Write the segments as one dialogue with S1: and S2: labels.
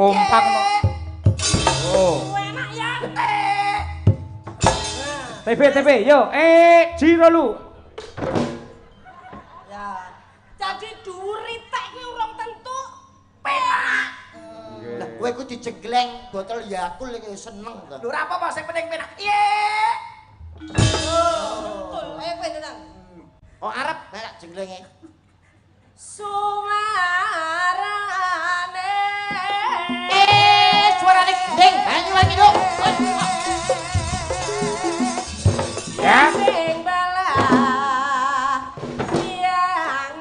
S1: kompak no. Oh.
S2: Enak ya.
S1: TB, yo, jiro lu.
S2: Ya. Jadi duri tek ki urung tentu penak.
S3: Lah kowe iku dijegleng botol Yakult iki seneng to.
S4: Lho ora apa-apa sing penting penak. Iye.
S2: Betul. Ayo kowe tenang.
S3: Oh arep nek jenglenge.
S2: Suarane.
S3: Suarane gendeng, banyu lagi dong.
S1: Ya.
S2: Sing balah piangan.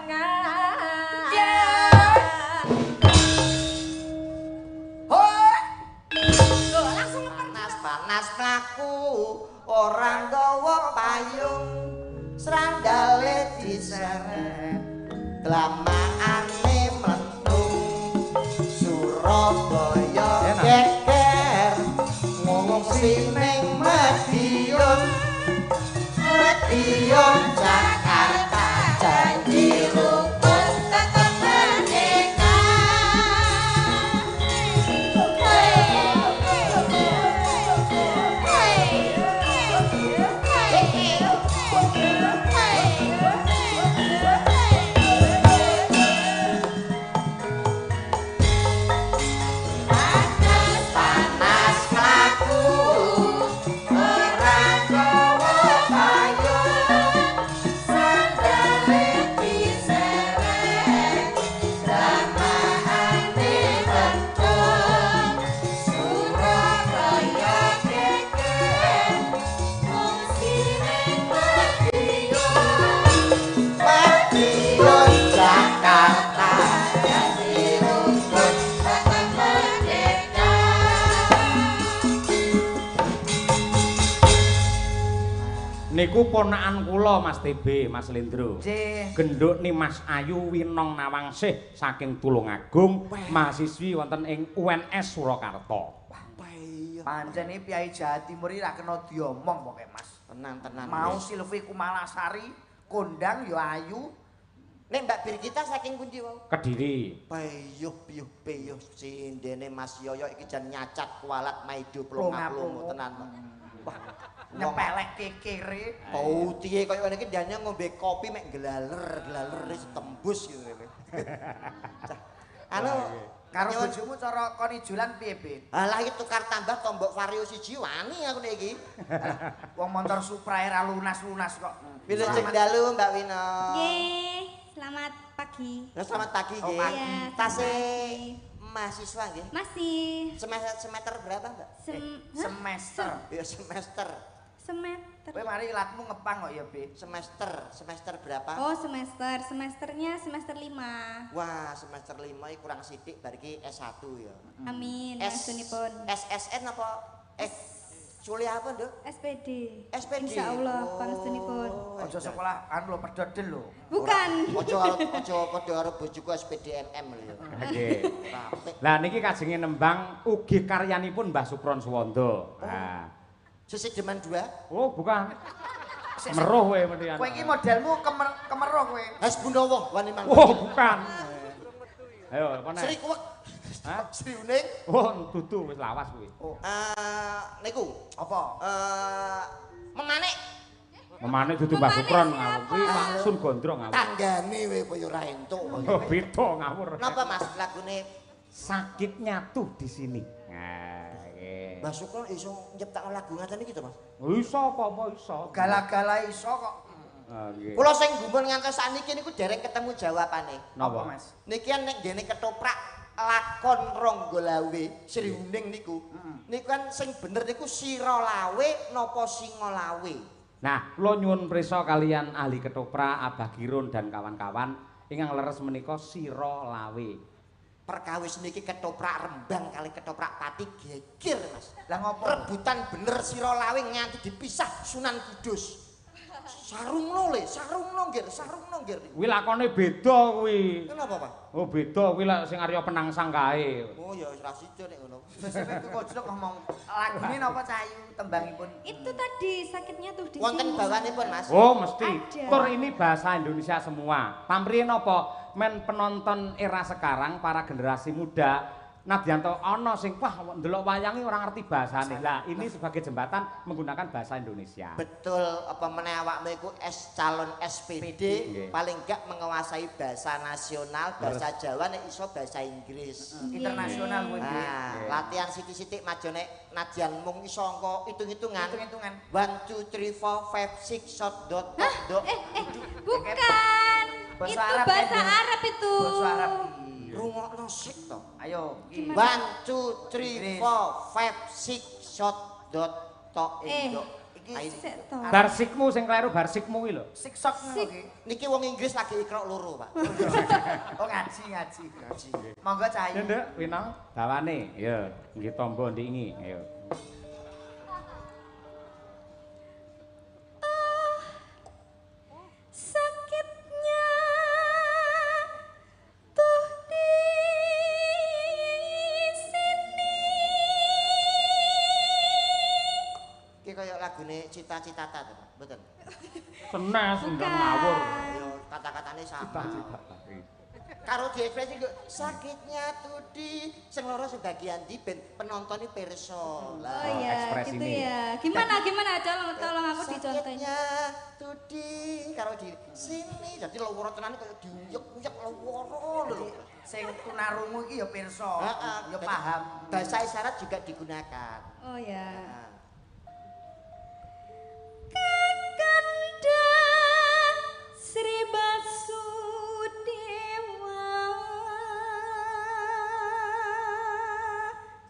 S4: Hoi.
S2: Loh, langsung
S3: Panas mlaku orang gawa payung srandale diseret glamaane mlentung Surabaya geger ngomong sining Madiun Jakarta janji rukun tetep merdeka. Panas mlaku orang gawa payung sandale diseret dramaane betul Surabaya geger wong sining Madiun Jakarta janji rukun tetep merdeka.
S1: Niku ponakan kula Mas TB, Mas Lendro.
S4: Nggih.
S1: Genduk ni Mas Ayu Winong Nawangsih saking Tulungagung, mahasiswi wonten ing UNS Surakarta.
S4: Pancen iki Piyai Jawa Timur iki ra kena diomong pokoke Mas.
S3: Tenan-tenan.
S4: Mau Silvi Kumalasari kondang ya ayu.
S3: Nek Mbak Birgita saking pundi wau?
S1: Kediri.
S3: Peyuh sindene Mas Yoyo iki jan nyacat kualat maido plonga-plongo tenan to. Wah,
S4: Nyepelek kekere.
S3: pautihe kaya ngene iki dene ngombe kopi mek glaler tembus gitu. Cah. Anu
S4: Karo bojomu cara kon ijolan piye, Be?
S3: Alah iki tukar tambah tombok vario siji wani aku nek iki.
S4: Wong motor Supra era lunas-lunas kok.
S3: Bila cek dalu Mbak Wina.
S5: Yeay, selamat pagi.
S3: Nah, selamat pagi nggih.
S5: Iya,
S3: Tasih
S5: selamat
S3: mahasiswa nggih.
S5: Masih
S3: Semester berapa, Mbak?
S4: Semester.
S3: Ya semester.
S5: semester.
S4: Kowe mari latmu ngepang kok ya, Be.
S3: Semester berapa?
S5: Oh, semesternya semester 5.
S3: Wah, semester 5 iki kurang sithik bar iki S1 ya.
S5: Amin, maksudipun.
S3: SSN apa? Kuliah apa, Nduk?
S5: SPD.
S3: SPD.
S5: Insyaallah, pangestunipun.
S4: Aja sekolah anu lho pedodel lho.
S5: Bukan.
S3: Aja padha karo bojoku SPDMM lho ya.
S1: Nggih.
S3: Apik.
S1: Lah niki kajenge nembang ugi karyanipun Mbah Supron Suwanda. Nah.
S3: Sisik Deman 2.
S1: Oh, bukan. Meruh kowe mesti.
S4: Kowe iki modelmu kemeroh kowe.
S3: Hasbunallah wa ni'mal
S1: Oh, bukan. Ayo, kono.
S3: Sri kuwek.
S1: Hah?
S3: Sri uning.
S1: Oh, dudu wis lawas kuwi.
S4: Oh,
S3: Niku
S4: apa?
S3: memanik
S1: Memane dudu Mbah Supron ngawur. Kuwi Sun Gondrong ngawur.
S3: tanggane kowe kaya ora entuk.
S1: Oh, beda ngawur.
S3: Napa Mas lagune
S1: Sakitnya tuh di sini. Nah, nggih.
S3: Mbah Sukron iso nyiptakno lagu ngaten iki to Mas?
S1: Iso apa iso.
S4: Gala-gala iso kok.
S1: Ah, nggih.
S3: Kula sing gumun ngantos saniki niku dereng ketemu jawabane.
S1: Napa?
S4: Mas?
S3: Niki nek ngene ketoprak lakon Ronggolawe Sri Uning niku. Niku kan sing bener niku Sira Lawe napa Singa Lawe.
S1: Nah, kula nyuwun prisa kalian ahli ketoprak, Abah Girun dan kawan-kawan ingkang leres menika Sira Lawe.
S3: Perkawis niki ketoprak Rembang kali ketoprak Pati geger Mas.
S4: Lah ngopo?
S3: Rebutan bener Sira Lawe nganti dipisah Sunan Kudus. Sarungno nggih.
S1: Kuwi lakone beda kuwi.
S3: Kenapa, Pak?
S1: Oh, beda kuwi lak sing Arya Penangsang kae.
S3: Oh ya wis ra sida nek ngono.
S4: Sesuk iku kocok ngomong lagune napa Cahayu tembangipun?
S5: Itu tadi sakitnya tuh di
S3: Wonten
S5: sini.
S3: bawanipun, Mas.
S1: Oh, mesti.
S5: Ada.
S1: Tur ini bahasa Indonesia semua. Pamrih napa? Men penonton era sekarang para generasi muda Nadyanto ana sing wah ndelok wayange ora ngerti bahasane. Lah ini sebagai jembatan menggunakan bahasa Indonesia.
S3: Betul, apa meneh awakmu iku calon SPD paling gak menguasai bahasa nasional, bahasa Jawa nek iso bahasa Inggris.
S4: Internasional kuwi.
S3: Nah, latihan sithik-sithik maju nek nadyan mung iso angka hitung-hitungan. 1 2 3 4 5 6 shot dot dot.
S5: Bukan. Itu bahasa Arab itu.
S4: Bahasa Arab.
S3: Rungokno sik to.
S4: Ayo.
S3: 1 2 3 4 5 6 shot dot tok endok.
S1: Barsikmu sing kleru barsikmu kuwi lho.
S4: Siksok ngono iki.
S3: Niki wong Inggris lagi ikrok loro, Pak.
S4: Oh ngaji. Monggo Cahyu.
S1: Nduk, Wina, dawane. Ya, nggih tombo ndingi. Ayo.
S5: Sakitnya tuh di sini.
S3: Iki kaya lagune cita-citata to, Pak. Mboten.
S1: Tenas ndang ngawur.
S3: Yo kata-katane sama. Karo diekspresi kok sakitnya tuh di sing loro sebagian di ben penontonnya pirsa.
S5: Oh iya,
S1: ekspresi
S5: gitu
S1: ini.
S5: ya. Gimana tolong aku dicontohin.
S3: Sakitnya tuh di karo di sini jadi loworo tenan kaya diuyek-uyek loworo lho.
S4: Sing tunarungu iki ya pirsa,
S3: Heeh,
S4: ya paham.
S3: Bahasa isyarat juga digunakan.
S5: Oh ya.
S3: Nah.
S5: Kakanda Sri Basudewa.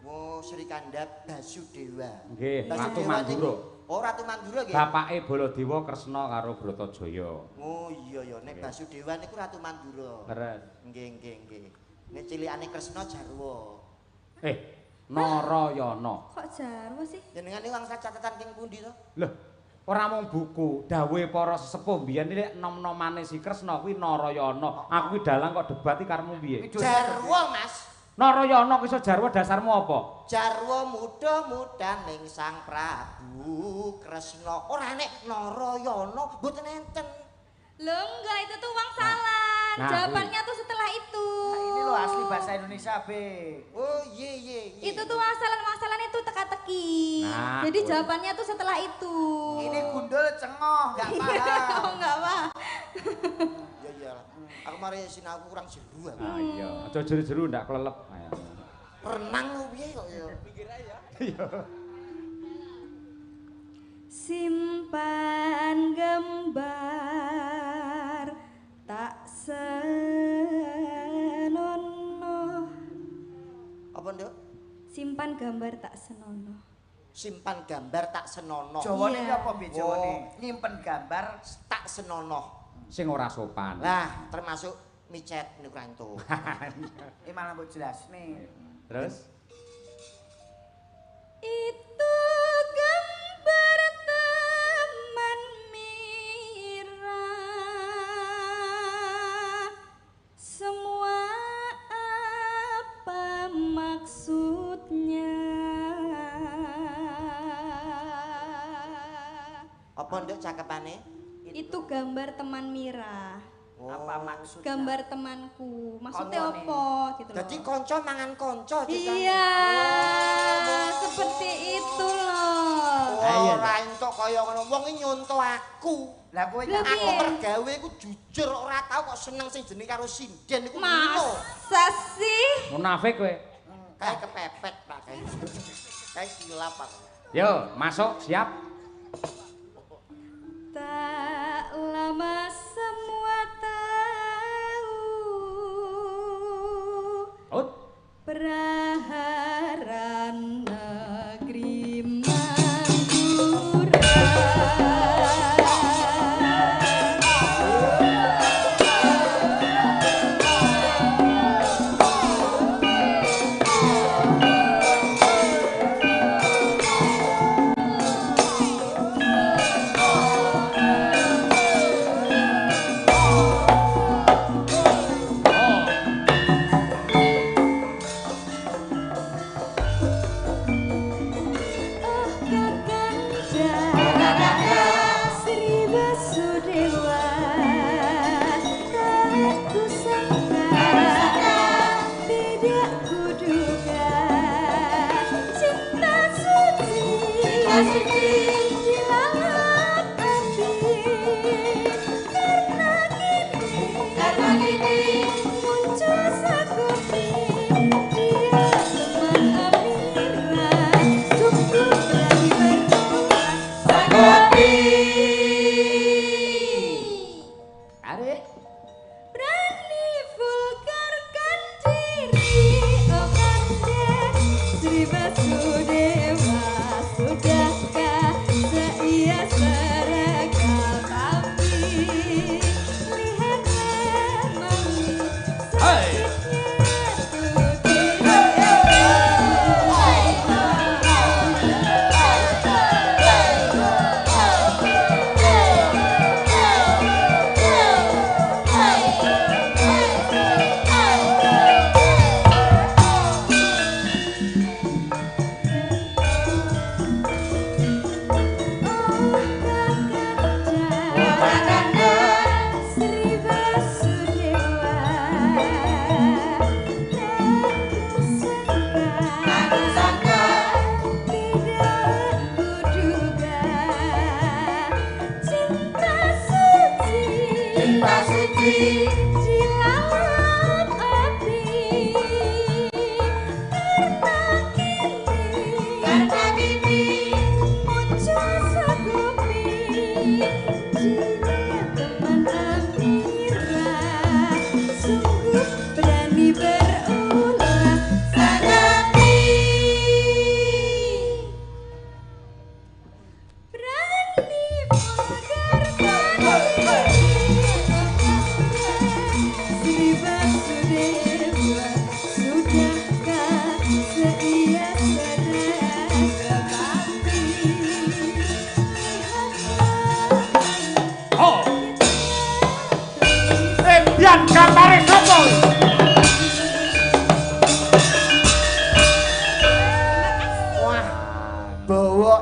S3: Oh, Sri Kanda Basudewa.
S1: Nggih, Ratu
S3: Basudewa
S1: Mandura.
S3: niku- Oh, Ratu Mandura nggih.
S1: Bapake Baladewa Kresna karo Bratajaya.
S3: Oh iya ya, nek Basudewa niku Ratu Mandura.
S1: Leres.
S3: Nggih. Nek cilikane Kresna Jarwa.
S1: Narayana.
S5: Kok Jarwo sih?
S3: Jenengan niku angsal catatan king pundi to?
S1: Lho, ora mung buku, dawuhe para sesepuh biyen iki nom-nomane si Kresna kuwi Narayana. Aku kuwi dalang kok debat iki karepmu piye?
S3: Jarwa, Mas.
S1: Narayana kuwi iso jarwa dasarmu apa?
S3: Jarwa muda-muda ning Sang Prabu Kresna. Ora nek Narayana mboten enten.
S5: Loh enggak, itu tuh wangsalan.
S1: Nah,
S5: Jawabannya tuh setelah itu.
S4: Nah, ini loh asli bahasa Indonesia, Be.
S3: Oh iya.
S5: Itu tuh wangsalan itu teka-teki.
S1: Nah,
S5: Jadi
S1: oh.
S5: jawabannya tuh setelah itu.
S4: Ini gundul cengoh, enggak paham.
S5: Oh enggak apa.
S3: Iya. Aku mari sinau kurang jeru aku.
S1: Ah iya, aja jeru-jeru ndak klelep. Ayo.
S3: Renang lu piye kok ya?
S5: Simpan gambar tak senonoh.
S3: Apa, Nduk?
S5: Simpan gambar tak senonoh.
S3: Simpan gambar tak senonoh.
S4: Jawane
S5: Iya.
S4: apa Be jawane? Nyimpen gambar
S3: Tak senonoh.
S1: Sing ora sopan.
S3: Lah, termasuk micet niku rantu.
S4: malah mbok jelasne.
S1: Terus
S5: Itu gambar teman Mira. Semua apa maksudnya?
S3: Apa Nduk cakepane?
S5: Itu gambar teman Mira.
S4: Apa maksudnya?
S5: Gambar temanku. Maksudnya
S4: Koncone.
S5: apa gitu loh.
S3: Dadi kanca mangan kanca ceritane.
S5: Iya, seperti itu loh.
S3: Ora entuk kaya ngono. Wong iki nyonto aku.
S4: Lah kowe
S5: Lah,
S3: Aku
S5: piye?
S3: mergawe iku jujur ora tau kok seneng sing jenenge karo sinden iku ngono.
S5: Masa sih?
S1: munafik kowe.
S3: Kayak kepepet Pak kayak. Kayak kilap aku.
S1: Yo, masuk, siap.
S5: Tak lama semua tahu
S1: Ut.
S5: Peraharan negeri Mandura.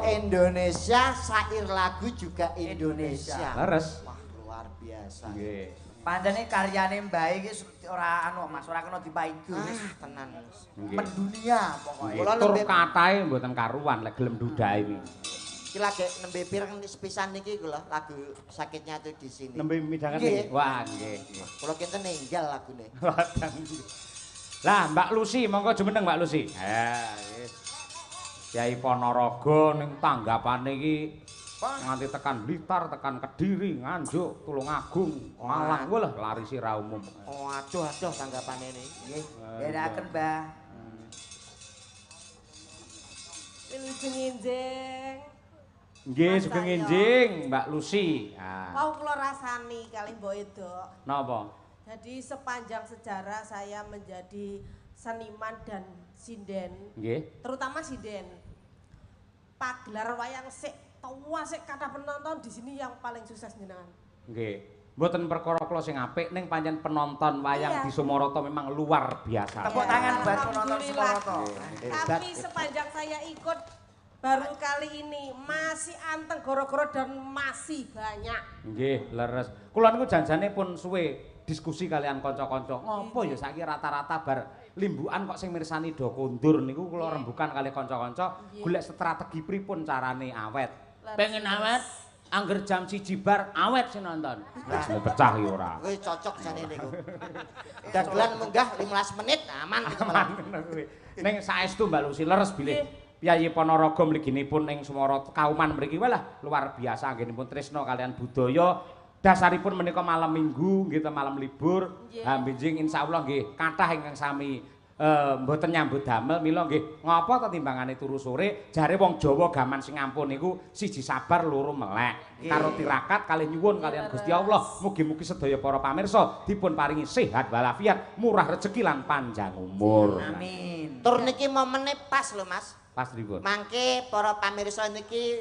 S3: Indonesia, syair lagu juga Indonesia.
S1: Leres.
S3: Wah, luar biasa.
S1: Nggih.
S4: Pancene karyane Mbah iki ora anu Mas, ora kena dipaidu.
S3: Tenan.
S1: Nggih.
S4: Mendunia pokoke.
S3: Kula
S1: Tur
S3: nembe
S1: katahe mboten karuan lek gelem dudahe iki.
S3: iki lagi nembe pireng sepisan niki kula lagu sakitnya tuh di sini.
S1: Nembe midhangan
S3: Nggih.
S1: nggih. Wah, nggih.
S3: Kula kinten ninggal lagune.
S1: Lah, Mbak Lucy, monggo jumeneng Mbak Lucy. Wis. Kyai Ponorogo ning tanggapane iki nganti tekan Blitar, tekan Kediri, Nganjuk, Tulungagung, Malang, wah lari sira umum.
S3: Oh, aduh tanggapane ini.
S4: Nggih, ndherekaken Mbah.
S2: Wilujeng enjing.
S1: Nggih, sugeng enjing Mbak Lucy.
S2: Mau kula rasani kalih Mbok Edok.
S1: Napa?
S2: Jadi sepanjang sejarah saya menjadi seniman dan sinden.
S1: Nggih.
S2: Terutama sinden. Pagelaran wayang sik tua sik kathah penonton di sini yang paling sukses jenengan.
S1: Nggih. Mboten perkara kula sing apik ning pancen penonton wayang di Sumoroto memang luar biasa.
S4: Tepuk tangan buat penonton Sumoroto.
S2: Tapi sepanjang saya ikut baru kali ini masih anteng goro-goro dan masih banyak.
S1: Nggih, leres. Kula niku janjane pun suwe diskusi kalian kanca-kanca. Ngopo ya saiki rata-rata bar limbukan kok sing mirsani do kondur niku kula rembukan kali kanca-kanca golek strategi pripun carane awet. Pengen awet, angger jam 1 bar awet sing nonton. Wis pecah ya ora.
S3: Kuwi cocok jane niku. Dagelan munggah 15 menit aman gitu malah.
S1: Ning saestu Mbak Lucy leres bilih. Piyayi Ponorogo mliginipun ing Sumoroto kauman mriki walah luar biasa anggenipun tresna kalian budaya. Dasaripun menika malam Minggu nggih malam libur. Ha benjing insyaallah nggih kathah ingkang sami mboten nyambut damel mila nggih ngapa to timbangane turu sore jare wong Jawa gaman sing ampun niku siji sabar loro melek karo tirakat kalih nyuwun kalian Gusti Allah mugi-mugi sedaya para pamirsa dipun paringi sehat walafiat murah rezeki lan panjang umur.
S4: Amin.
S3: Tur niki momene pas lho Mas.
S1: Pas pripun?
S3: Mangke para pamirsa niki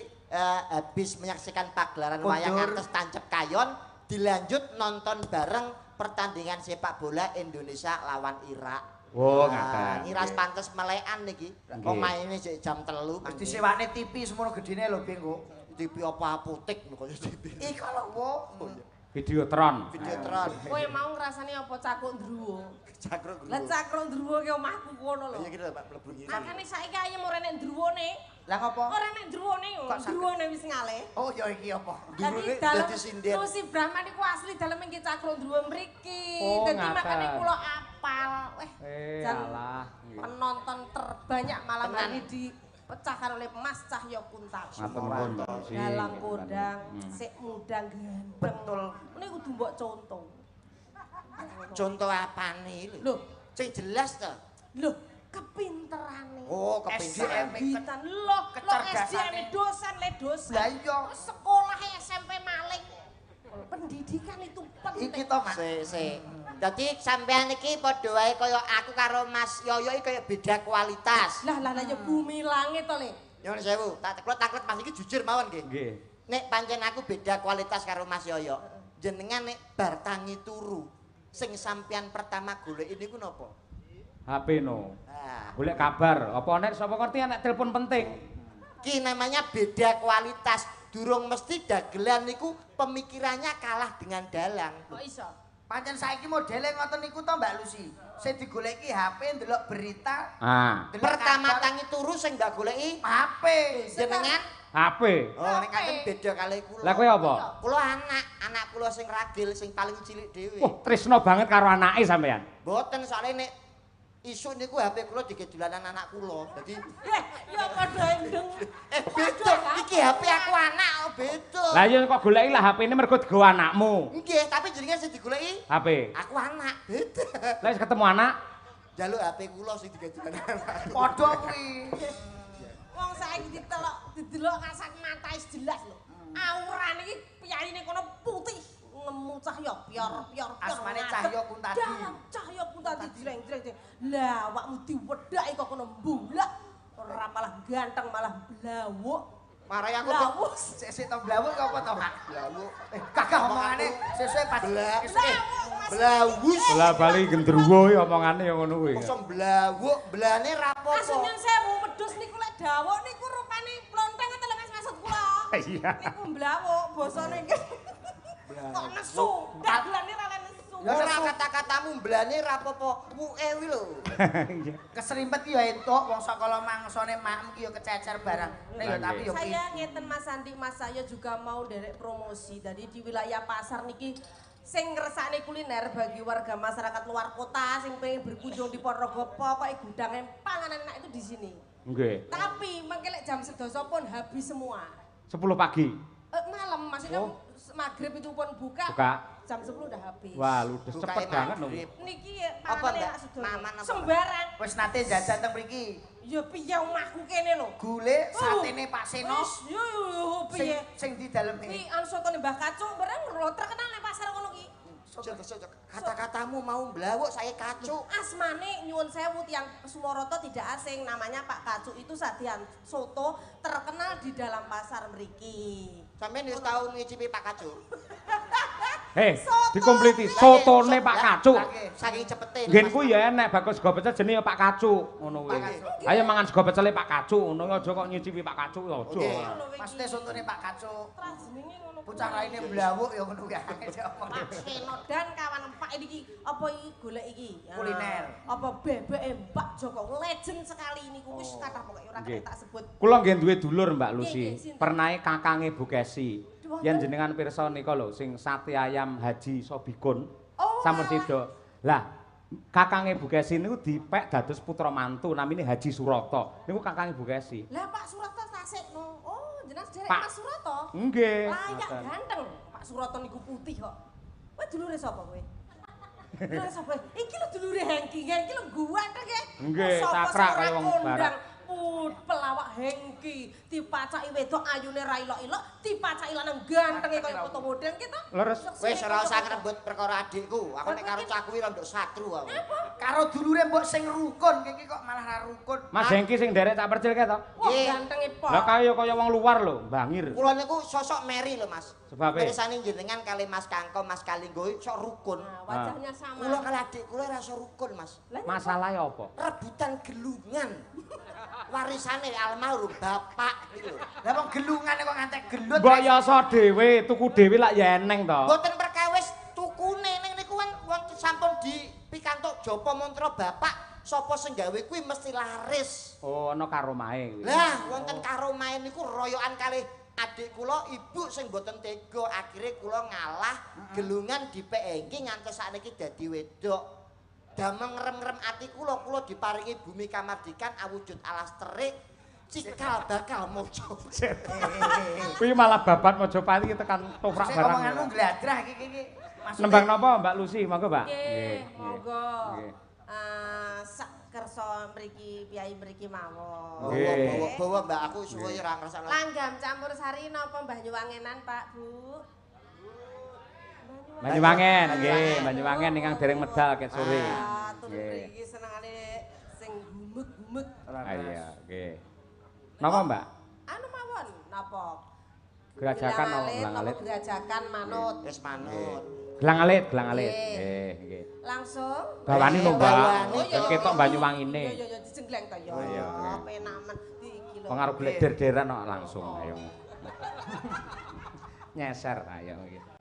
S3: habis menyaksikan pagelaran wayang ngantos tancep kayon dilanjut nonton bareng pertandingan sepak bola Indonesia lawan Irak.
S1: Oh, ngaten.
S3: Iras pantes melekan niki. Pemaine jam 3.
S4: Wis disewakne TV semono gedine lho Bing kok.
S3: TV apa apotek lho kaya TV.
S4: Iki lho wo.
S1: Videotron.
S3: Videotron.
S2: Kowe mau ngrasani apa cakuk ndruwo?
S3: Cakro guru.
S2: Lah cakuk ndruwo ki omahku kono lho.
S3: Iya gitu Pak mlebu ngene.
S2: Makane saiki ayem ora nek ndruwone.
S4: Lah ngopo?
S2: Ora nek ndruwone, ndruwone wis ngalih.
S4: Oh ya iki apa?
S3: Durune
S2: dalem
S3: dadi sinden.
S2: Lucy Brahman iku asli dalem iki cakro ndruwo mriki.
S1: Oh,
S2: Dadi
S1: ngaten.
S2: makane kula apal. Jan
S1: Alah.
S2: penonton terbanyak malam hari dipecahkan oleh Mas Cahyo Kuntal.
S1: Ngaten nuwun Mbak Lucy.
S2: Dalang kondang, sik mudang ganteng.
S4: Betul.
S2: Ini kudu mbok contoh.
S3: Contoh apane lho?
S2: Lho,
S3: Sing jelas to.
S2: lho, kepinterane.
S3: Oh, kepinteran.
S2: Kegiatan lo SDM dosen le dosen.
S4: Lah iya.
S2: Sekolah SMP maling. Pendidikan itu penting.
S4: Iki to, Mas.
S3: Se. Dadi sampean iki padha wae kaya aku karo Mas Yoyo iki kaya beda kualitas.
S2: Lah ya bumi langit to, Le.
S3: Nyuwun sewu, tak taklet Mas iki jujur mawon nggih.
S1: Nggih.
S3: Nek pancen aku beda kualitas karo Mas Yoyo. Jenengan nek bar tangi turu sing sampean pertama goleki niku napa?
S1: HP no.
S3: Nah,
S1: Golek kabar. Apa nek sapa ngerti nek telepon penting.
S3: ki namanya beda kualitas. Durung mesti dagelan niku pemikirannya kalah dengan dalang.
S2: Kok iso?
S4: Pancen saiki modele ngoten niku to Mbak Lucy. Sing digoleki HP ndelok berita.
S1: Ah,
S4: ndelok
S3: Pertama
S4: kabar,
S3: tangi turu sing gak goleki
S4: HP.
S3: jenengan.
S1: HP.
S3: Oh, nek kanten beda kali kula.
S1: Lah kowe apa?
S3: Kula anak kula sing ragil sing paling cilik dhewe.
S1: Wah, tresno banget karo anake sampean.
S3: Mboten soalnya nek isu niku HP kula digedulanan anak kula. Dadi
S2: Ya padha endeng.
S3: beda. Iki HP aku anak oh, beda.
S1: Lah iya kok goleki lah HP-ne mergo digawa anakmu.
S3: Nggih, tapi jenengan sing digoleki
S1: HP.
S3: aku anak. Beda.
S1: Lah wis ketemu anak.
S3: Jaluk HP kula sing digedulanan anak.
S4: Padha kuwi.
S2: Wong saiki didelok kasat mata wis jelas lho. Aurane iki piyayine kono putih, ngemu cahya pior.
S4: Asmane Cahya Kuntadi.
S2: Cahya Kuntadi jreng-jreng. Lah awakmu diwedhaki kok kono mbulak. Ora malah ganteng malah blawuk.
S3: Marai aku
S2: Blawuk.
S4: Sik to blawuk apa to, Mak?
S3: blawuk.
S4: Kakak omongane sesuai pas
S3: Blawus.
S1: Lah bali gendruwo ya omongane ya ngono kuwi.
S3: Kosong blawuk, blane rapopo.
S2: Asunyun sewu wedhus niku lek dawuk niku rupane plonteng ngoten lho Mas maksud kula.
S1: Iya.
S2: Niku blawuk basane iki. Kok nesu, dagelane ra nesu.
S3: Ora kata-katamu blane rapopo, wuke wi lho.
S4: keserimpet ya entuk wong sakala mangsane makmu ki ya kececer barang. Nek ya tapi ya
S2: Saya ngeten Mas Andi, Mas saya juga mau derek promosi. Jadi di wilayah pasar niki sing ngersakne kuliner bagi warga masyarakat luar kota sing pengen berkunjung di Ponorogo, pokoknya gudangnya panganan enak itu di sini.
S1: Nggih.
S2: Tapi mengkelek jam 11 pun habis semua.
S1: 10 pagi.
S2: Malam maksudnya maghrib itu pun buka. Jam 10 udah habis.
S1: Wah, ludes
S3: Bukae
S1: cepet banget lho.
S3: maghrib.
S2: Niki
S3: Apa,
S2: panganan
S3: Mbak?
S2: enak sedoyo.
S3: Maman apa?
S2: Sembarang.
S4: wis nate jajan teng mriki.
S2: Ya piye omahku kene lho.
S4: Gule satene Pak Seno
S2: Wis, yo piye.
S4: sing di daleme.
S2: Ki anu sotone Mbah Kacung barang lho terkenal nek pasar ngono ki.
S3: Kata-katamu mau blawuk saya kacuk.
S2: Asmane nyuwun sewu tiang Sumaroto tidak asing, namanya Pak Kacuk itu sajian soto terkenal di dalam pasar mriki.
S3: Sampeyan wis tau ngicipi Pak Kacuk.
S1: Dikompleti sotone Pak Kacuk.
S3: Saking cepete.
S1: Nggenku ya enek bagus sego pecel jenenge Pak Kacuk ngono kuwi. Ayo mangan sego pecele Pak Kacuk ngono aja kok nyicipi Pak Kacuk ya aja.
S4: Maksudnya sontone Pak Kacuk.
S2: jenenge ngono.
S4: Bocah raine blawuk ya ngono kuwi.
S2: Pak Seno dan kawan Pak iki apa iki golek iki?
S4: Kuliner.
S2: Apa bebek Mbak Joko legend sekali niku wis kathah pokoke ora kena tak sebut.
S1: Kula nggih duwe dulur Mbak Lucy.
S2: Nggih, sinten?
S1: Pernahe kakange Bu Kesi. Yen jenengan pirsa nika lho sing sate ayam Haji Sobikun. Sampun sida. Lah, kakange Bu Kesi niku dipek dados putra mantu namine Haji Surata. Niku kakange Bu Kesi.
S2: Lah Pak Surata tasekno. Oh, jenengan sederek
S1: Pak.
S2: Mas Surata.
S1: Nggih.
S2: Layak ganteng. Pak Surata niku putih kok. Kowe dulure sapa kowe? Dulure sapa? Iki lho dulure Hengki. Hengki lho ganteng ya.
S1: Nggih, cakrak kaya wong barat.
S2: Pelawak Hengki dipacaki wedok ayune ra ilok-ilok, dipacaki lanang gantenge kaya foto model ki to.
S1: Leres.
S3: Wis ora usah ngrebut perkara adikku. Aku nek karo cah kuwi rondok satru aku.
S4: Karo dulure mbok sing rukun iki kok malah ra rukun.
S1: Mas Hengki sing derek tak percil ke to?
S2: Wah,
S3: Nggih.
S2: gantenge pol.
S1: Lah kaya wong luar lho, bangir.
S3: Kula niku sosok Mary lho, Mas.
S1: Sebab e?
S3: Pirsane jenengan kali Mas Kangko, Mas Kalinggo sok rukun.
S2: Nah, wajahnya sama.
S3: Kula kali adik kula ora iso rukun, Mas.
S1: Masalahe apa?
S3: Rebutan gelungan. Warisane almarhum bapak iki lho.
S4: Lah wong gelungane kok ngantek gelut.
S1: Mbok yasa dhewe, tuku dhewe lak ya eneng to.
S3: Mboten perkawis tukune ning niku kan sampun dipikantuk Japa mantra bapak, sapa sing gawe kuwi mesti laris.
S1: Oh, ana karomahe.
S3: Lah, wonten karomahe niku royokan kalih adik kula, ibu sing mboten tega, akhire kula ngalah gelungan dipengki ngantos sakniki dadi wedok. Dameng ngrem-ngrem ati kula diparingi bumi kamardikan awujud alas terik, cikal bakal mojo.
S1: Kuwi malah babat Mojopati tekan toprak
S4: Sing
S1: barang.
S4: omonganmu gladrah iki.
S1: Nembang napa Mbak Lucy, monggo, Mbak?
S2: Nggih, monggo.
S1: Nggih.
S2: kersa mriki piyai mriki mawon.
S3: Bawa Mbak aku suwe ora ngrasakno.
S2: Langgam campur sari napa Banyuwangenan Pak Bu?
S1: Banyuwangen nggih, Banyuwangen ingkang dereng medal ket sore.
S2: Tur mriki senengane sing gumek-gumek.
S1: Iya, nggih. Napa, Mbak?
S2: Anu mawon, napa?
S1: Gerajakan
S2: Gelang alit. Gerajakan manut.
S3: Wis manut.
S1: Gelang alit. Nggih.
S2: Langsung
S1: Bawani lho, Mbak.
S2: Oh, iya,
S1: Ketok Banyuwangine.
S2: Iya, dijenggleng to ya.
S1: Iya, nggih.
S2: Penak men iki lho.
S1: Pengaruh gleder-deran kok langsung ayo. Nyeser ayo nggih.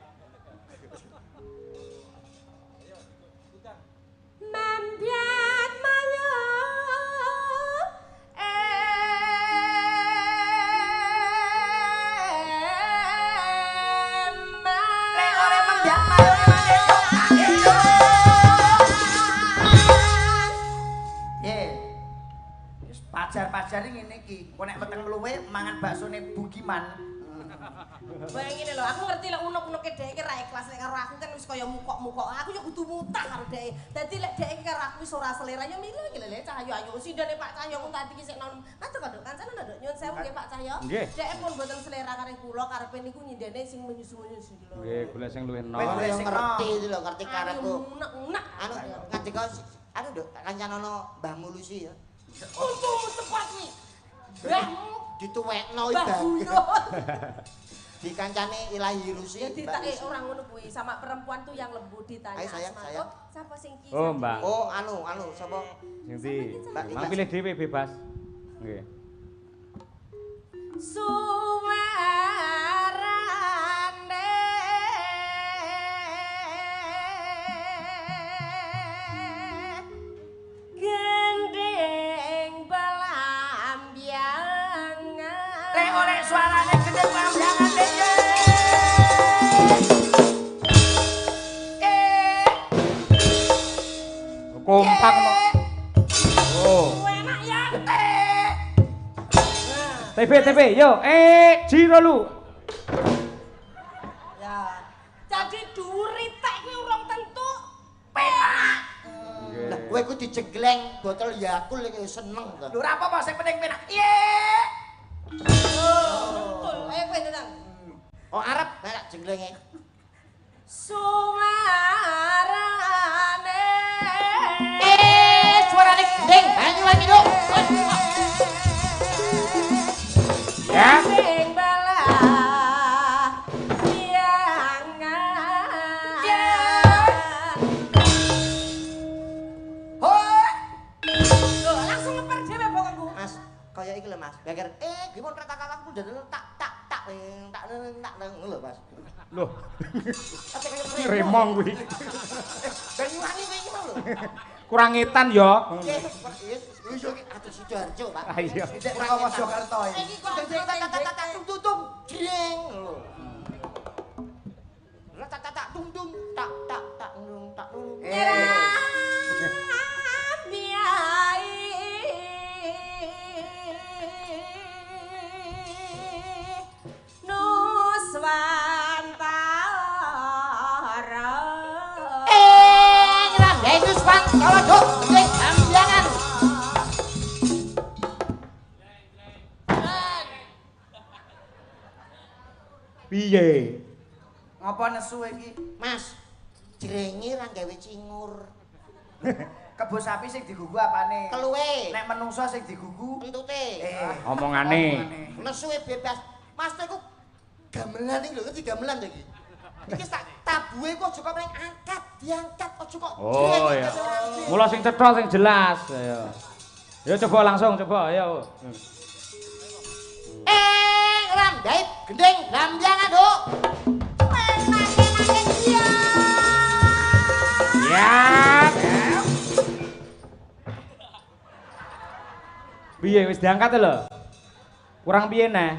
S2: Mambiat mayo
S4: Lek ora membiak mayo wis pajar-pajar ngene iki. Kok nek meteng mluwe mangan baksone Bugiman.
S2: Bayang ngene lho, aku ngerti lek unek-uneke dhek ra ikhlas lek karo aku kan wis kaya mukok-mukok. Aku yo kudu mutah karo dhek. Dadi lek dhek karo aku wis ora selera ya mila iki lho Cahyo ayo sindane Pak Cahyo ku tadi ki sik nom. Kaduk-kaduk kancane nduk nyun sewu nggih Pak Cahyo. Dhek pun boten selera karo kula karepe niku nyindene sing menyusu-menyusu lho.
S1: Nggih, golek sing luwih enom.
S3: Kowe ngerti iki lho, ngerti karepku.
S2: Unek-unek.
S3: Anu ngadika anu nduk kancanono Mbah Mulusi ya.
S2: Untung tepat iki. Mbahmu
S3: Dituwekno
S2: Mbah
S3: iki.
S2: Buyo.
S3: Dikancane Ilahi Rusi.
S2: Ya ditake orang ngono kuwi sama perempuan tuh yang lembut ditanya.
S3: Ayo sayang,
S2: Asma.
S3: sayang.
S2: Oh, siapa sing ki?
S1: Oh, Mbak.
S3: Oh, anu sapa?
S1: Sing ndi?
S3: Mbak
S1: Mang pilih dhewe bebas. Nggih.
S2: Suwarane gendeng belambiangan.
S4: Lek ora suarane gede pambiangan dhewe.
S1: Kompak no. Oh.
S2: Enak ya.
S1: TP yo. Jiro lu.
S2: Ya. Jadi duritek kuwi urung tentu
S4: Penak.
S3: Lah kowe ku dijegleng botol Yakult iki seneng to.
S4: Lho ora apa-apa sing penting penak. Iye.
S2: betul. Ayo kowe ndang.
S3: Oh arep nek jenglenge.
S2: Suwarane
S3: Suarane gendeng Banyuwangi Nduk.
S1: Ya.
S2: gendeng belambiangan.
S3: Hoi.
S2: Loh, langsung ngeper dhewe pokokku.
S3: Mas, kaya iki lho Mas. Geger gimana kakak-kakakku dadel tak ngono lho Mas.
S1: Loh,
S3: Ate kaya
S1: remong kuwi.
S3: Banyuwangi kuwi iki lho.
S1: Kurang ngetan yo.
S3: Wis iki atus Sidoarjo, Pak.
S1: Ayo.
S4: Tidak kok Mojokerto iki.
S2: Iki kok
S3: Tutum jreng lho. Lah tak tung tung tak nung.
S1: Piye?
S4: Ngapa nesu iki?
S3: Mas, jrenge ra gawe cingur.
S4: Kebo sapi sing digugu apane?
S3: Keluwe.
S4: Nek menungso sing digugu
S3: Entute.
S1: Omongane.
S3: Nesuwe bebas. Mas iku gamelan iki lho, ngerti gamelan to iki. Iki tak tabuhe kok aja kok paling angkat, diangkat aja kok.
S1: Oh ya. Mula sing cetha sing jelas. Ayo. Ya coba langsung coba ayo.
S3: Ramdait gendeng lambiangan, Duk.
S1: Ya. Piye wis diangkat lho? Kurang piye nah?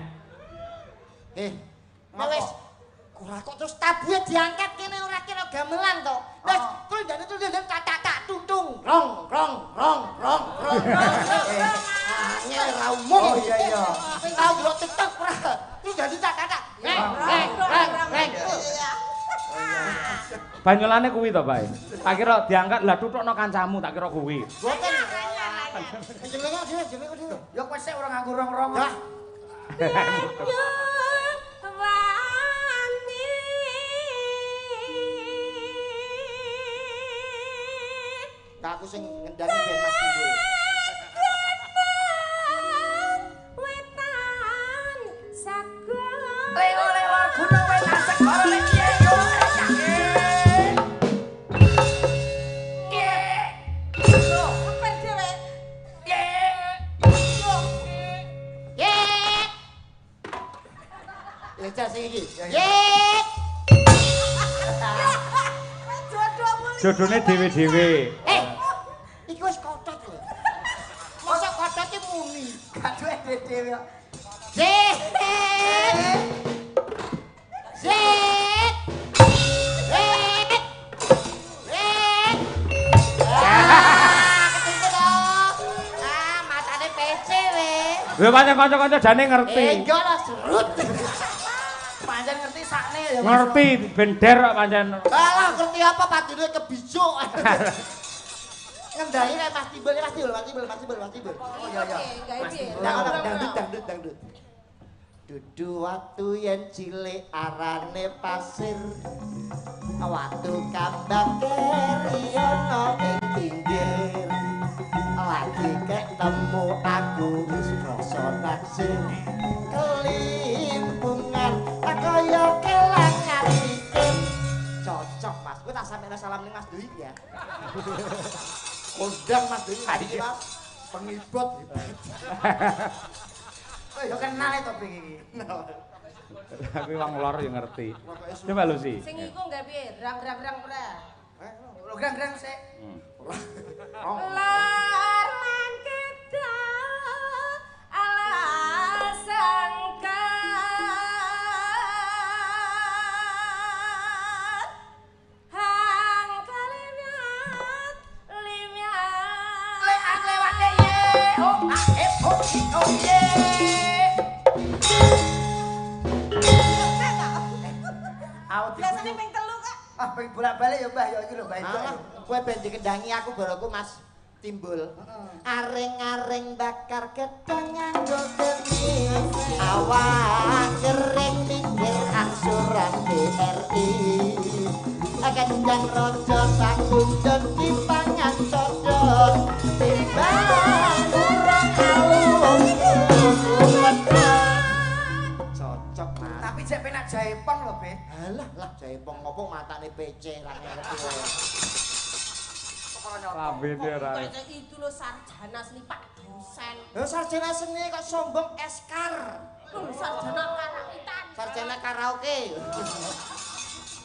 S3: Wis ora kok terus tabuhe diangkat kene ora kira gamelan to. Wis tuldane tak tuntung. Rong. Angel ra umum.
S4: Oh iya.
S3: Tau delok TikTok ora. Tuldane tak. Reng.
S1: Banyolane kuwi to, Pak. Tak kira diangkat lah tutukno kancamu, tak kira kuwi.
S3: Boten jenenge dhewe.
S4: Ya kowe sik ora nganggo rong-rong.
S3: Lah. Aku sing ngendangi ben Mas Timbul.
S4: Leo gunung wetan segara lek piye yo.
S3: Lecah sing iki.
S1: Jodone dhewe-dhewe.
S3: Iki wis kotot lho. Mosok kotote muni.
S4: Gak duwe dhewe kok.
S3: Zit. Matane PC we.
S1: Lho pancen kanca-kanca jane ngerti.
S3: Enggak lah serut.
S4: Pancen ngerti sakne ya.
S1: Ngerti bender kok pancen.
S3: Alah ngerti apa padune kebijuk. Ngendani kayak Mas Timbul.
S4: Oh iya iya.
S3: Dangdut. Dudu watu yen cilik arane pasir. Watu kambang keriono ing pinggir. Lagi ketemu aku wis rasa naksir. Kelimpungan kaya kelangan mikir. Cocok Mas, kowe tak sampeyan salam ning Mas Dwi ya. Kondang Mas Dwi tadi Mas. Pengibot.
S4: Yo kenal to iki.
S1: Tapi wong lor yo ngerti. Coba lho sih.
S2: Sing iku nggak piye? Rang-rang pra.
S4: Lho grang-grang sik.
S2: Lar lan kita alasangka hang kalimiat
S4: Lewat ye. Oh ye.
S2: biasanya ping telu kak.
S4: Ah ping bolak-balik ya Mbah ya iki lho Mbah itu.
S3: Kowe ben dikendangi aku baroku Mas Timbul. Areng-areng bakar gedang nganggo geni. Awak kering mikir angsuran BRI. Kendang rojo sak kundun dipangan codot. Timbang urang alung. Cocok Mas.
S4: Tapi jek penak jaipong lho, Be.
S3: Alah lah jaipong ngopo matane PC ra ngerti kowe.
S1: Lambene ora.
S2: Kayak itu lo sarjana seni Pak dosen.
S3: Lho sarjana seni kok sombong eskar.
S2: Lho sarjana karawitan.
S3: Sarjana karaoke.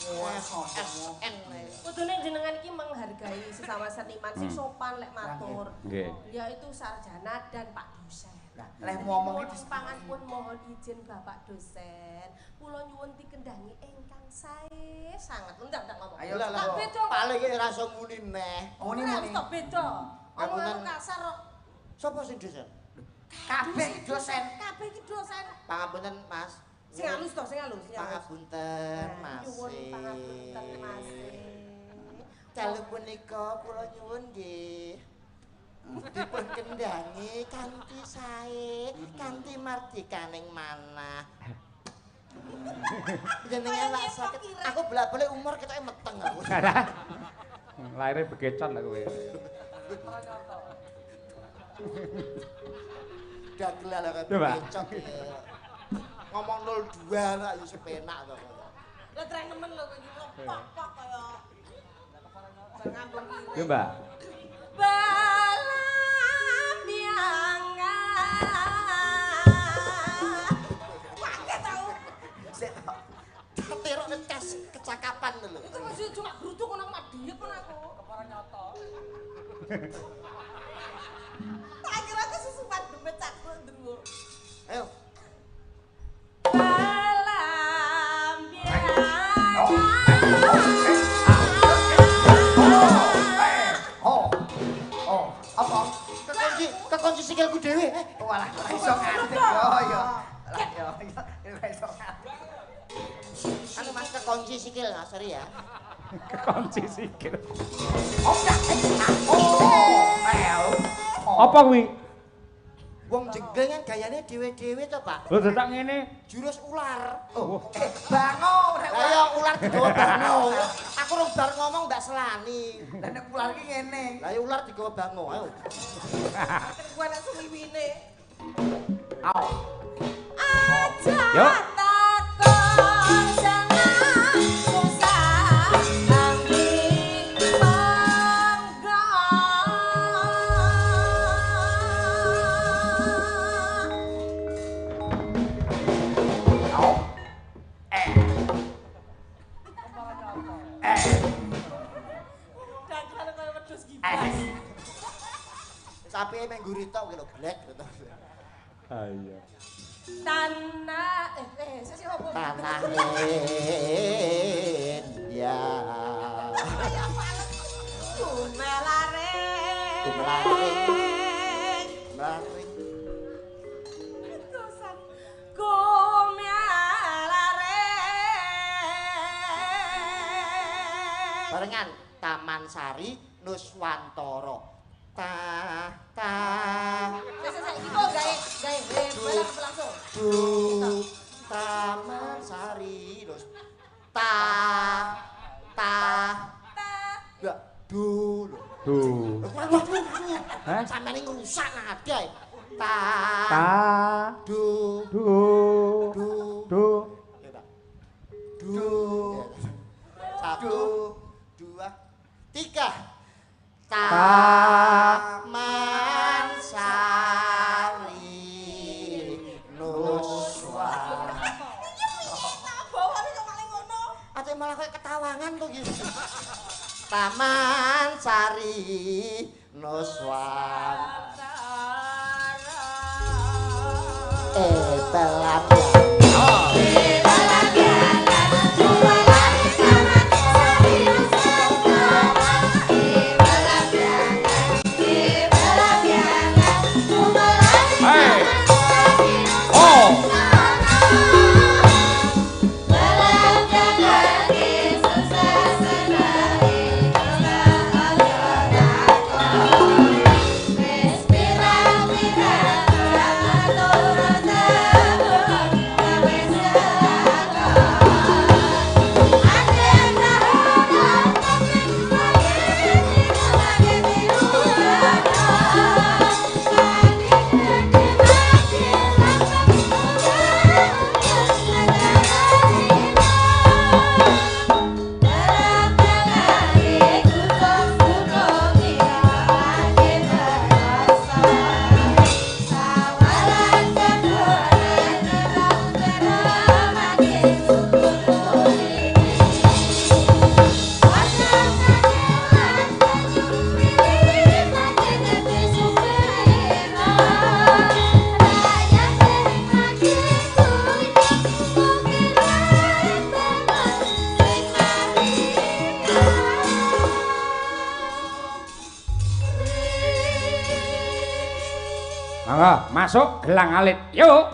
S3: SN.
S2: Kudune jenengan iki menghargai sesama seniman sing sopan lek matur.
S1: Nggih.
S2: Yaitu sarjana dan Pak dosen.
S4: Lah, leh ngomong iki
S2: panganipun mohon izin Bapak dosen. Kula nyuwun dikendhangi ingkang sae sanget. Ndak ngomong.
S4: Ayo
S3: Lah
S2: Tak beda.
S3: paling iki ora iso muni neh.
S4: muni-muni.
S2: Tak beda. Omongan kasar kok.
S3: Sapa sing dosen?
S4: Kabeh dosen.
S2: Kabeh iki dosen.
S3: Pangapunten Mas.
S2: Sing halus to, sing halus.
S3: Pangapunten Mas.
S2: Nyuwun pangapunten Mas.
S3: Dalu punika kula nyuwun nggih. Dipun kendhangi kanthi sae, kanthi mardikaning manah. Jenengan lak sakit. Aku bolak-balik umur ketoke meteng aku.
S1: Lahirnya begecot lah kowe.
S3: Gagel lah kan
S1: Coba.
S3: becok ya. Ngomong 02 lah ya sepenak to.
S2: Lah tren nemen lho iki pok-pok kaya ngambung kiri.
S1: Yo, Mbak.
S2: Balam bianga. Pakai tahu.
S4: Sik to.
S3: Terok tes kecakapan lho.
S2: Itu masih cuma gerutuk nang madhep pun aku. Kepara nyoto. Tak kira aku susupan dempet cakru ndru.
S3: Ayo.
S2: Balam bianga.
S4: Oh, apa?
S3: Kekunci sikilku dhewe.
S4: Walah, ora iso ngantek yo yo. Lah yo, ora iso ngantek.
S3: Anu Mas kekunci sikil, Mas, sorry ya.
S1: Kekunci sikil.
S4: Oh, ya. Oh,
S1: Apa kuwi?
S3: Wong jenggel kan gayane dhewe-dhewe to, Pak.
S1: Lho dadak ngene.
S3: Jurus ular.
S4: Oh, bango rek.
S3: Lah ya ular digawa bango. Aku rung bar ngomong ndak selani.
S4: Lah nek ular iki ngene.
S3: Lah ya ular digawa bango. Ayo.
S2: Kuwi nek suwiwine.
S1: Au.
S2: Aja
S1: Yuk.
S2: takon jangan susah ambil bangga. Dagan kaya wedhus gibas.
S3: Sapi mek ngguri tok iki lho blek gitu.
S1: Ah iya.
S2: Tanah sesi opo?
S3: Tanah India.
S2: Gumelare.
S3: Mlaring.
S2: Dosan. Gumelare.
S3: Barengan Taman Sari Nuswantara.
S2: Iki kok gawe langsung.
S3: Taman Sari enggak dulu.
S1: Duh. Hah?
S3: Sampeyan ngrusak nadi ae.
S1: Du.
S3: Satu, dua, tiga.
S1: Ta.
S3: Taman Sari Nuswantara.
S2: Bawane kok malah ngono.
S3: Ate malah kayak ketawangan kok gitu. Taman Sari Nuswantara.
S1: Hey. Oh. Mangga, masuk gelang alit. Yuk.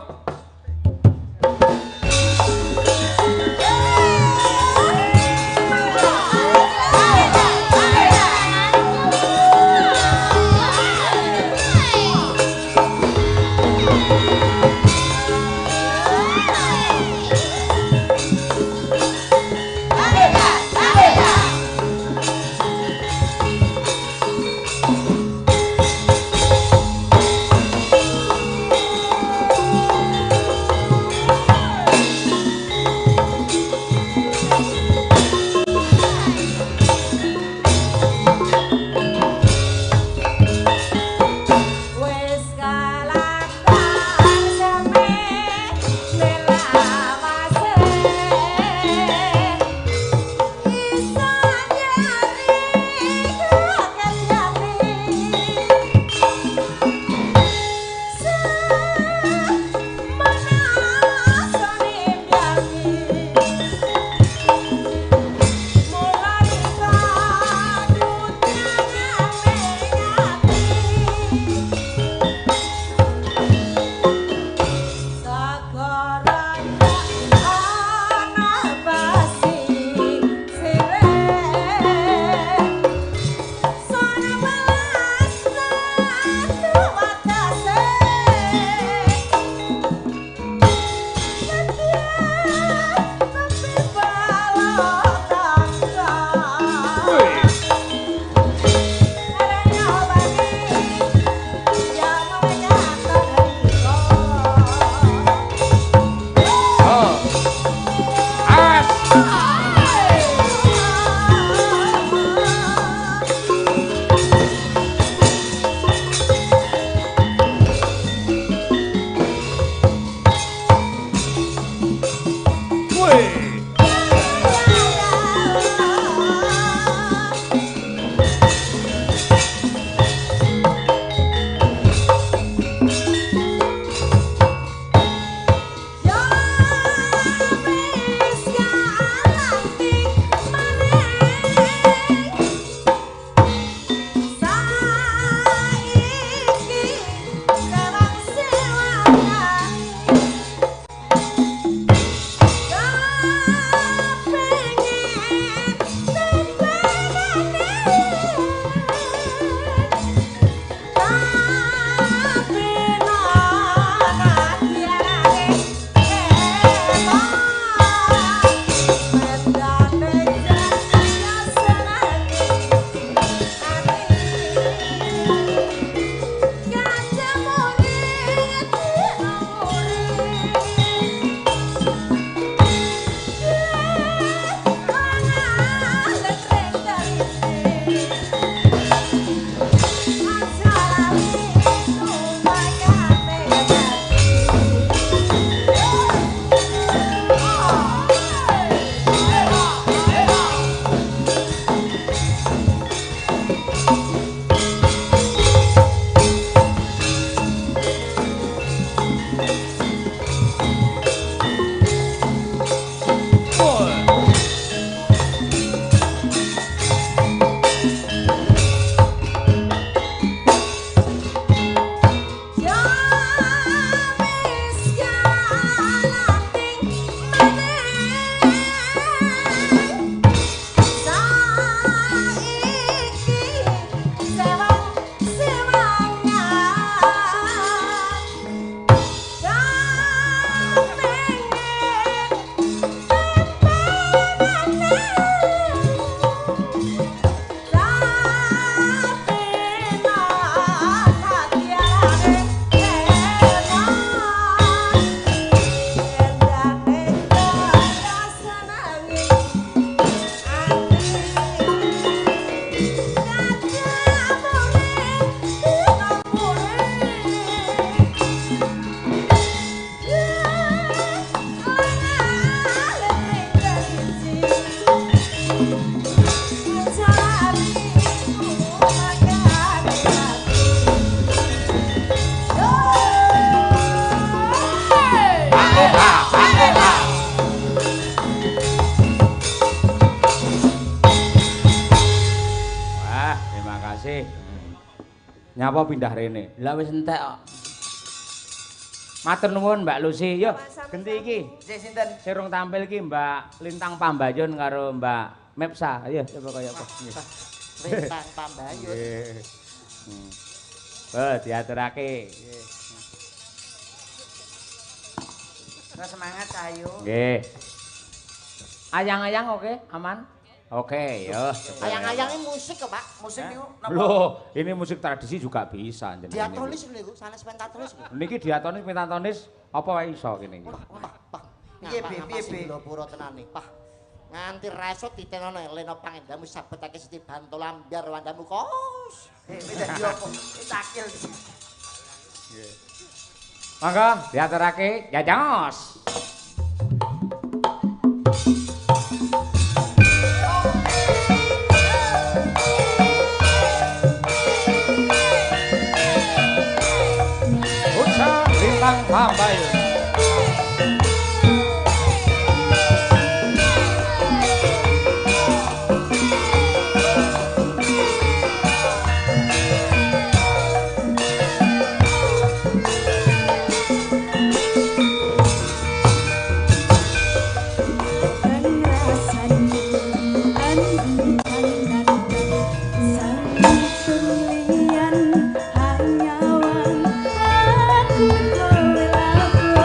S1: makasih. Nyapa pindah rene? Lah wis entek kok. Matur nuwun Mbak Lucy. Yo, genti iki.
S4: Sik sinten?
S1: Sing rung tampil iki Mbak Lintang Pambayun karo Mbak Mepsa. Ayo coba kaya apa.
S3: Lintang Pambayun.
S1: Diaturake.
S4: Terus semangat ayo.
S1: Nggih. Ayang-ayang oke, aman? Oke, yo.
S3: Ayang-ayang ini musik kok, Pak.
S4: Musik niku napa?
S1: Loh, ini musik tradisi juga bisa jenenge.
S3: Diatonis niku, sanes pentatonis.
S1: Niki diatonis pentatonis apa wae iso kene iki.
S4: Piye piye
S3: Lho pura tenan nih, Pak. Nganti resot ditenono leno pangendamu sabetake siti bantu lambiar wandamu kos.
S4: Wis dadi opo? Wis akil.
S1: Mangga diaturake, jajos. Lintang Pambayun.
S5: Hanya aku kowe laku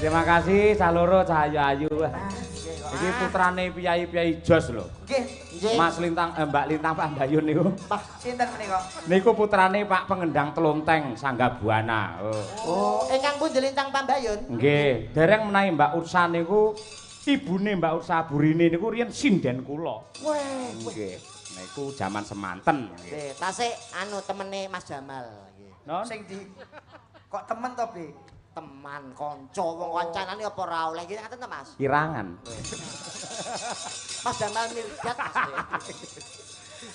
S1: Terima kasih cah loro cah ayu. Iki putrane piyai-piyai jos lho.
S4: Nggih.
S1: Mas Lintang Mbak Lintang Pak Mbayun niku.
S4: Sinten menika?
S1: Niku putrane Pak Pengendang Telonteng Sanggabuana.
S3: Oh, ingkang pundi Lintang Pambayun?
S1: Nggih, dereng menawi Mbak Ursa niku ibune Mbak Ursa Burine niku riyen sinden kula.
S3: Weh,
S1: Nggih, niku jaman semanten.
S3: nggih, tasik anu temene Mas Jamal nggih.
S1: Non?
S4: Sing di kok temen to, Bi?
S3: Teman kanca wong kancanane apa ora oleh iki ngaten to Mas?
S1: Kirangan.
S3: Mas Jamal Mirdad Mas.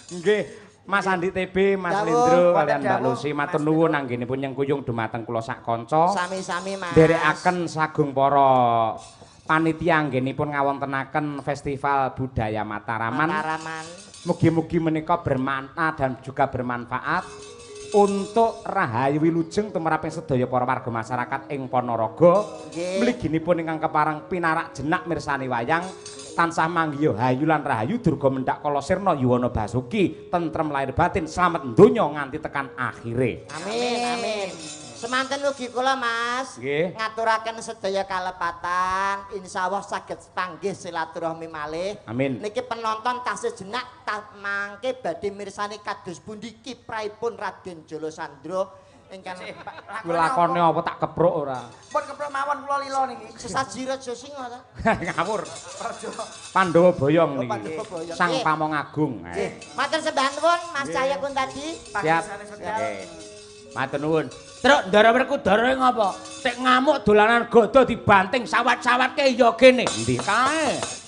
S1: Nggih, Mas Andi TB, Mas
S3: Dawuh,
S1: Lindro
S4: Pak
S1: kalian Mbak
S4: Dawuh,
S1: Lucy matur
S4: Mas
S1: nuwun anggenipun nyengkuyung dumateng kula sak kanca.
S3: Sami-sami Mas.
S1: Derekaken sagung para panitia anggenipun ngawontenaken Festival Budaya Mataraman.
S3: Mataraman.
S1: Mugi-mugi menika bermakna dan juga bermanfaat untuk rahayu wilujeng tumraping sedaya para warga masyarakat ing Ponorogo.
S3: Nggih.
S1: Mliginipun ingkang kepareng pinarak jenak mirsani wayang tansah manggiya hayu lan rahayu durga mendak kala sirna yuwana basuki tentrem lahir batin slamet donya nganti tekan akhire.
S3: Amin, amin. Semanten ugi kula Mas.
S1: Nggih.
S3: Ngaturaken sedaya kalepatan, insyaallah saged panggih silaturahmi malih.
S1: Amin.
S3: Niki penonton tasih jenak mangke badhe mirsani kados pundi kiprahipun Raden Jolo Sandro ingkang
S1: Kuwi lakone apa tak kepruk ora?
S4: Pun keprok mawon kula lila niki.
S3: sesaji Raja Singa ta?
S1: Ngawur.
S4: Raja.
S1: Pandhawa boyong niki.
S3: Pandhawa boyong.
S1: Sang
S3: Nggih.
S1: Pamong Agung.
S3: Nggih. Matur sembah nuwun Mas Cahya Kuntadi.
S1: Siap. Nggih. Matur nuwun. Truk ndara Werkudara ngopo? Tek ngamuk dolanan godo dibanting sawat-sawatke ya kene. Endi kae?